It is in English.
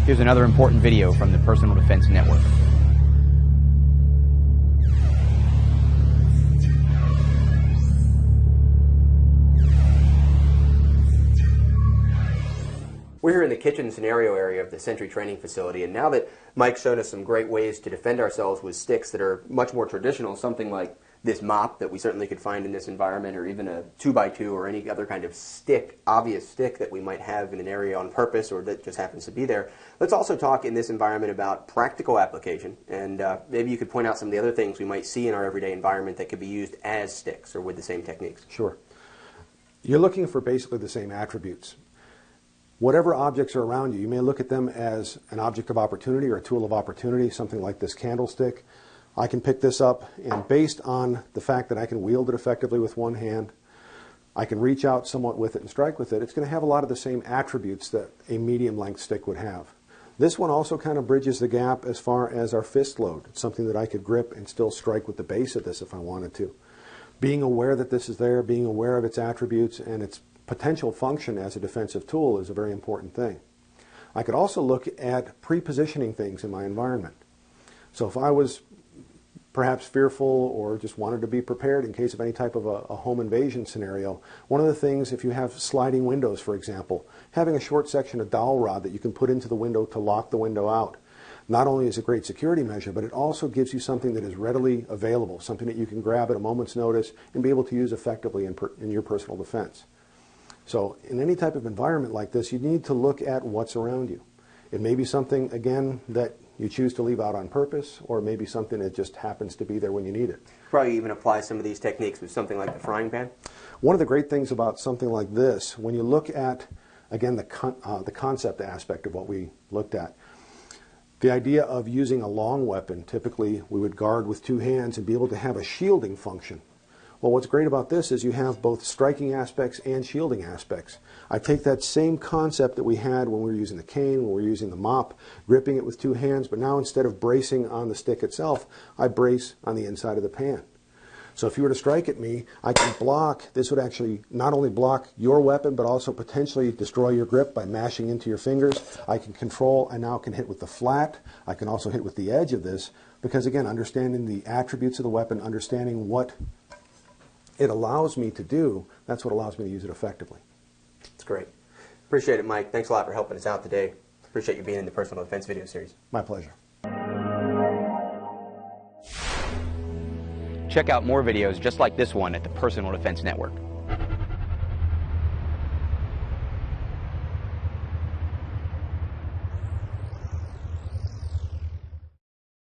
Here's another important video from the Personal Defense Network. We're here in the kitchen scenario area of the Sentry Training Facility, and now that Mike's shown us some great ways to defend ourselves with sticks that are much more traditional, something like this mop that we certainly could find in this environment, or even a 2x2 or any other kind of stick, obvious stick that we might have in an area on purpose or that just happens to be there. Let's also talk in this environment about practical application, and maybe you could point out some of the other things we might see in our everyday environment that could be used as sticks or with the same techniques. Sure. You're looking for basically the same attributes. Whatever objects are around you, you may look at them as an object of opportunity or a tool of opportunity, something like this candlestick. I can pick this up, and based on the fact that I can wield it effectively with one hand, I can reach out somewhat with it and strike with it, it's going to have a lot of the same attributes that a medium-length stick would have. This one also kind of bridges the gap as far as our fist load. It's something that I could grip and still strike with the base of this if I wanted to. Being aware that this is there, being aware of its attributes and its potential function as a defensive tool is a very important thing. I could also look at pre-positioning things in my environment. So if I was perhaps fearful or just wanted to be prepared in case of any type of a home invasion scenario, one of the things, if you have sliding windows, for example, having a short section of dowel rod that you can put into the window to lock the window out, not only is a great security measure, but it also gives you something that is readily available, something that you can grab at a moment's notice and be able to use effectively in your personal defense. So in any type of environment like this, you need to look at what's around you. It may be something, again, that you choose to leave out on purpose, or maybe something that just happens to be there when you need it. Probably even apply some of these techniques with something like the frying pan. One of the great things about something like this, when you look at, again, the concept aspect of what we looked at, the idea of using a long weapon, typically we would guard with two hands and be able to have a shielding function. Well, what's great about this is you have both striking aspects and shielding aspects. I take that same concept that we had when we were using the cane, when we were using the mop, gripping it with two hands, but now instead of bracing on the stick itself, I brace on the inside of the pan. So if you were to strike at me, I can block. This would actually not only block your weapon, but also potentially destroy your grip by mashing into your fingers. I can control, I now can hit with the flat. I can also hit with the edge of this, because again, understanding the attributes of the weapon, understanding what it allows me to do, that's what allows me to use it effectively. That's great. Appreciate it, Mike. Thanks a lot for helping us out today. Appreciate you being in the Personal Defense video series. My pleasure. Check out more videos just like this one at the Personal Defense Network.